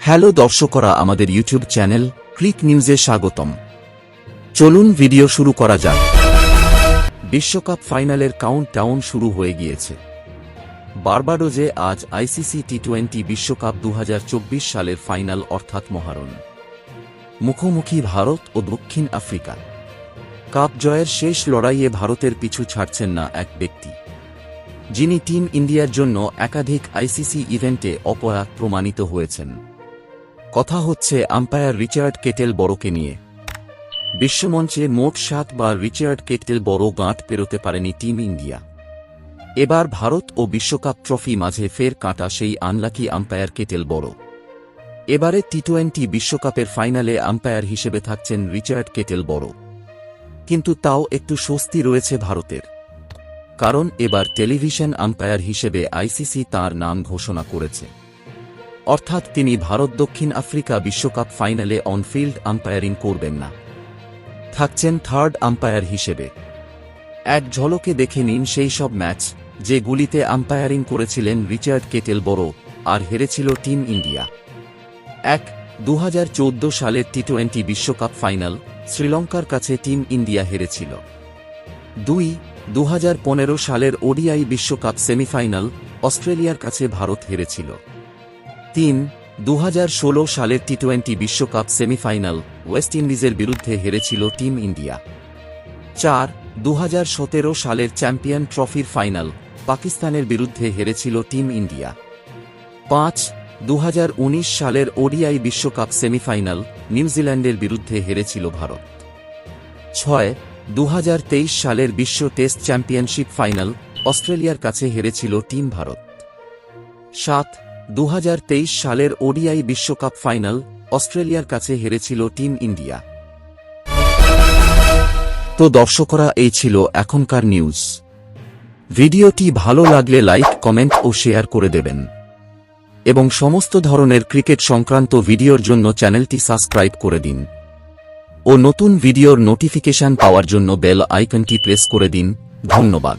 Hello দর্শকরা, আমাদের YouTube channel click নিউজে স্বাগতম। চলুন ভিডিও শুরু করা যাক। বিশ্বকাপ ফাইনালের কাউন্টডাউন শুরু হয়ে গিয়েছে। বার্বাডোজে আজ আইসিসি টি-20 বিশ্বকাপ 2024 সালের ফাইনাল অর্থাৎ মহারণ। মুখোমুখি ভারত ও দক্ষিণ আফ্রিকা। কাপ জয়ের শেষ লড়াইয়ে ভারতের পিছু ছাড়ছেন না এক ব্যক্তি, যিনি টিম ইন্ডিয়ার জন্য একাধিক আইসিসি ইভেন্টে অপরাগ প্রমাণিত হয়েছেন। কথা হচ্ছে আম্পায়ার রিচার্ড কেটেলবরোকে নিয়ে। বিশ্বমঞ্চে মোট 7 বার রিচার্ড কেটেলবরো গাঁট পেরোতে পারেনি টিম ইন্ডিয়া। এবার ভারত ও বিশ্বকাপ ট্রফি মাঝে ফের কাটা সেই আনলাকি আম্পায়ার কেটেলবরো। এবারে টি-20 বিশ্বকাপের ফাইনালে আম্পায়ার হিসেবে থাকছেন রিচার্ড কেটেলবরো। কিন্তু তাও একটু স্বস্তি রয়েছে ভারতের, কারণ এবার টেলিভিশন আম্পায়ার হিসেবে আইসিসি তাঁর নাম ঘোষণা করেছে। অর্থাৎ তিনি ভারত দক্ষিণ আফ্রিকা বিশ্বকাপ ফাইনালে অনফিল্ড আম্পায়ারিং করবেন না, থাকছেন থার্ড আম্পায়ার হিসেবে। এক ঝলকে দেখে নিন সেই সব ম্যাচ যেগুলিতে আম্পায়ারিং করেছিলেন রিচার্ড কেটেলবরো আর হেরেছিল টিম ইন্ডিয়া। 1. 2014 সালের টি-20 বিশ্বকাপ ফাইনাল, শ্রীলঙ্কার কাছে টিম ইন্ডিয়া হেরেছিল। 2. 2015 সালের ওডিআই বিশ্বকাপ সেমিফাইনাল, অস্ট্রেলিয়ার কাছে ভারত হেরেছিল। 3. 2016 সালের টি-20 বিশ্বকাপ সেমিফাইনাল, ওয়েস্ট ইন্ডিজের বিরুদ্ধে হেরেছিল টিম ইন্ডিয়া। 4. 2017 সালের চ্যাম্পিয়ন ট্রফির ফাইনাল, পাকিস্তানের বিরুদ্ধে হেরেছিল টিম ইন্ডিয়া। 5. 2019 সালের ওডিআই বিশ্বকাপ সেমিফাইনাল, নিউজিল্যান্ডের বিরুদ্ধে হেরেছিল ভারত। 6. 2023 সালের বিশ্ব টেস্ট চ্যাম্পিয়নশিপ ফাইনাল, অস্ট্রেলিয়ার কাছে হেরেছিল টিম ভারত। 7. 2023 সালের ওডিআই বিশ্বকাপ ফাইনাল, অস্ট্রেলিয়ার কাছে হেরেছিল টিম ইন্ডিয়া। তো দর্শকরা, এই ছিল এখনকার নিউজ। ভিডিওটি ভালো লাগলে লাইক, কমেন্ট ও শেয়ার করে দেবেন, এবং সমস্ত ধরনের ক্রিকেট সংক্রান্ত ভিডিওর জন্য চ্যানেলটি সাবস্ক্রাইব করে দিন ও নতুন ভিডিওর নোটিফিকেশন পাওয়ার জন্য বেল আইকনটি প্রেস করে দিন। ধন্যবাদ।